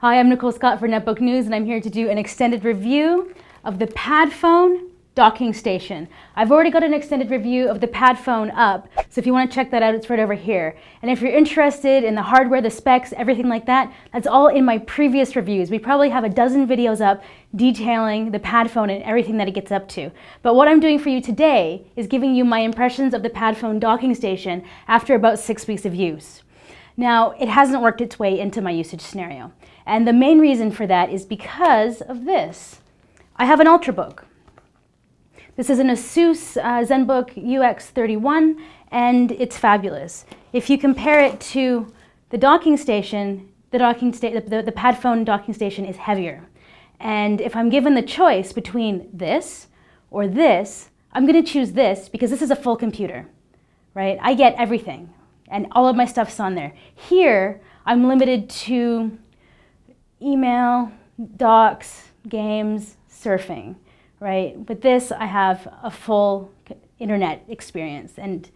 Hi, I'm Nicole Scott for Netbook News, and I'm here to do an extended review of the PadFone docking station. I've already got an extended review of the PadFone up, so if you want to check that out, it's right over here. And if you're interested in the hardware, the specs, everything like that, that's all in my previous reviews. We probably have a dozen videos up detailing the PadFone and everything that it gets up to. But what I'm doing for you today is giving you my impressions of the PadFone docking station after about 6 weeks of use. Now, it hasn't worked its way into my usage scenario. And the main reason for that is because of this. I have an Ultrabook. This is an ASUS ZenBook UX31, and it's fabulous. If you compare it to the docking station, the PadFone docking station is heavier. And if I'm given the choice between this or this, I'm going to choose this because this is a full computer, right? I get everything. And all of my stuff's on there. Here, I'm limited to email, docs, games, surfing, right? With this, I have a full internet experience, and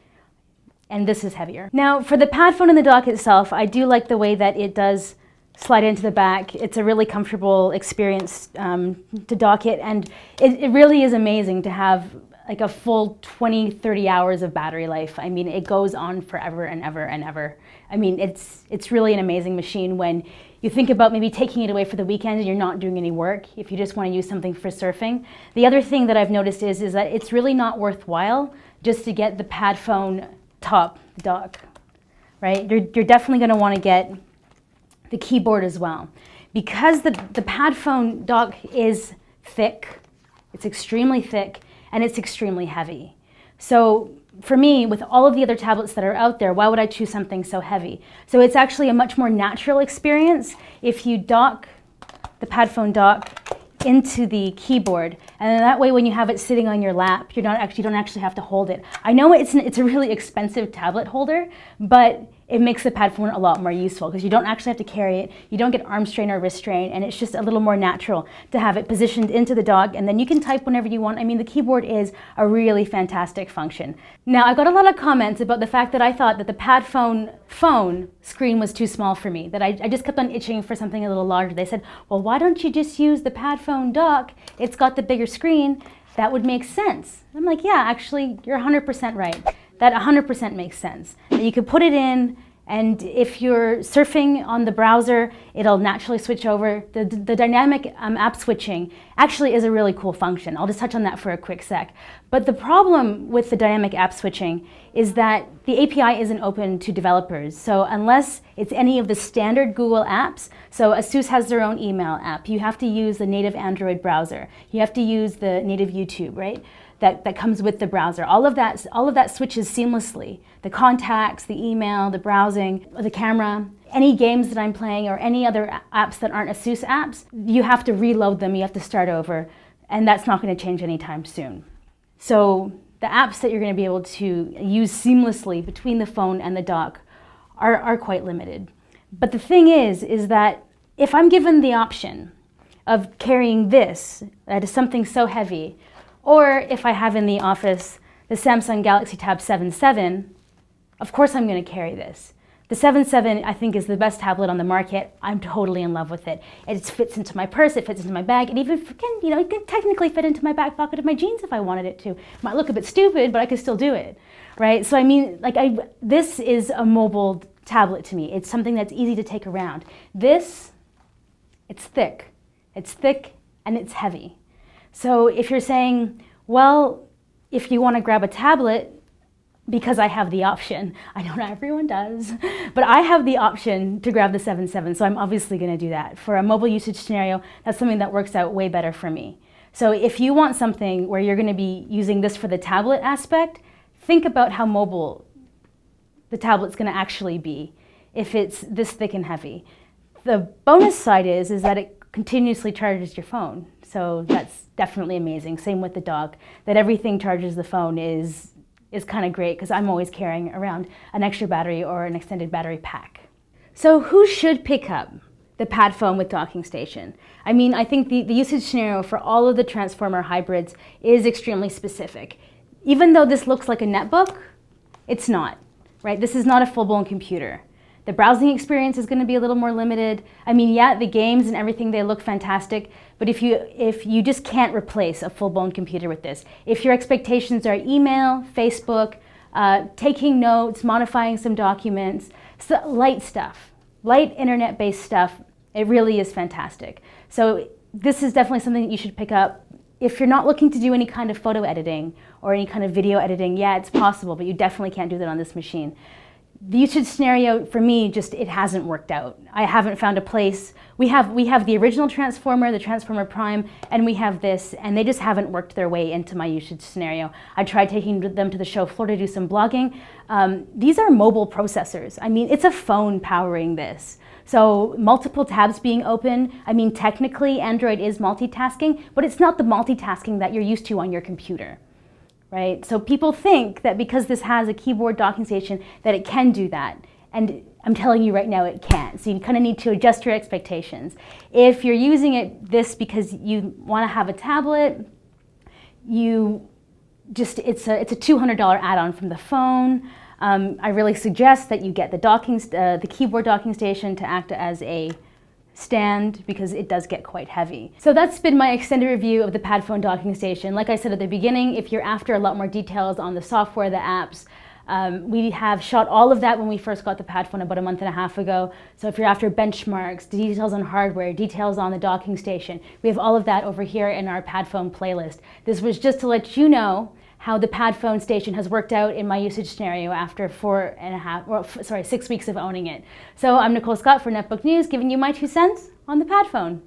this is heavier. Now, for the PadFone and the dock itself, I do like the way that it does slide into the back. It's a really comfortable experience to dock it, and it really is amazing to have like a full 20-30 hours of battery life. I mean, it goes on forever and ever and ever. I mean, it's really an amazing machine when you think about maybe taking it away for the weekend and you're not doing any work, if you just want to use something for surfing. The other thing that I've noticed is that it's really not worthwhile just to get the PadFone top dock, right? You're definitely going to want to get the keyboard as well. Because the PadFone dock is thick, it's extremely thick, and it's extremely heavy. So for me, with all of the other tablets that are out there, why would I choose something so heavy? So it's actually a much more natural experience if you dock the PadFone dock into the keyboard, and then that way when you have it sitting on your lap, you don't actually have to hold it. I know it's a really expensive tablet holder, but it makes the PadFone a lot more useful because you don't actually have to carry it, you don't get arm strain or wrist strain, and it's just a little more natural to have it positioned into the dock, and then you can type whenever you want. I mean, the keyboard is a really fantastic function. Now, I got a lot of comments about the fact that I thought that the PadFone phone screen was too small for me, that I just kept on itching for something a little larger. They said, well, why don't you just use the PadFone dock? It's got the bigger screen. That would make sense. I'm like, yeah, actually, you're 100% right. That 100% makes sense. That you could put it in, and if you're surfing on the browser, it'll naturally switch over. The dynamic app switching actually is a really cool function. I'll just touch on that for a quick sec. But the problem with the dynamic app switching is that the API isn't open to developers. So unless it's any of the standard Google apps, so ASUS has their own email app, you have to use the native Android browser. You have to use the native YouTube, right? That comes with the browser. All of that switches seamlessly. The contacts, the email, the browsing, the camera, any games that I'm playing or any other apps that aren't ASUS apps, you have to reload them, you have to start over, and that's not going to change anytime soon. So the apps that you're going to be able to use seamlessly between the phone and the dock are quite limited. But the thing is that if I'm given the option of carrying this, that is something so heavy, or if I have in the office the Samsung Galaxy Tab 7.7, of course I'm going to carry this. The 7.7 I think is the best tablet on the market. I'm totally in love with it. It fits into my purse, it fits into my bag, and even it can technically fit into my back pocket of my jeans if I wanted it to. It might look a bit stupid, but I could still do it, right? So I mean, this is a mobile tablet to me. It's something that's easy to take around. This, it's thick. It's thick and it's heavy. So if you're saying, well, if you want to grab a tablet, because I have the option, I know not everyone does, but I have the option to grab the 7.7, so I'm obviously going to do that. For a mobile usage scenario, that's something that works out way better for me. So if you want something where you're going to be using this for the tablet aspect, think about how mobile the tablet's going to actually be if it's this thick and heavy. The bonus side is that it continuously charges your phone. So that's definitely amazing. Same with the dock, that everything charges the phone is kind of great because I'm always carrying around an extra battery or an extended battery pack. So who should pick up the PadFone with docking station? I mean, I think the usage scenario for all of the Transformer hybrids is extremely specific. Even though this looks like a netbook, it's not, right? This is not a full-blown computer. The browsing experience is going to be a little more limited. I mean, yeah, the games and everything, they look fantastic, but if you just can't replace a full-blown computer with this. If your expectations are email, Facebook, taking notes, modifying some documents, so light stuff, light internet-based stuff, it really is fantastic. So this is definitely something that you should pick up. If you're not looking to do any kind of photo editing or any kind of video editing, yeah, it's possible, but you definitely can't do that on this machine. The usage scenario for me, just it hasn't worked out. I haven't found a place. We have the original Transformer, the Transformer Prime, and we have this, and they just haven't worked their way into my usage scenario. I tried taking them to the show floor to do some blogging. These are mobile processors. I mean, it's a phone powering this. So multiple tabs being open, I mean, technically Android is multitasking, but it's not the multitasking that you're used to on your computer. Right? So people think that because this has a keyboard docking station that it can do that. And I'm telling you right now it can't. So you kind of need to adjust your expectations. If you're using this because you want to have a tablet, it's a $200 add-on from the phone. I really suggest that you get the keyboard docking station to act as a stand because it does get quite heavy. So that's been my extended review of the PadFone docking station. Like I said at the beginning, if you're after a lot more details on the software, the apps, we have shot all of that when we first got the PadFone about a month and a half ago. So if you're after benchmarks, details on hardware, details on the docking station, we have all of that over here in our PadFone playlist. This was just to let you know how the PadFone station has worked out in my usage scenario after 6 weeks of owning it. So I'm Nicole Scott for Netbook News, giving you my 2 cents on the PadFone.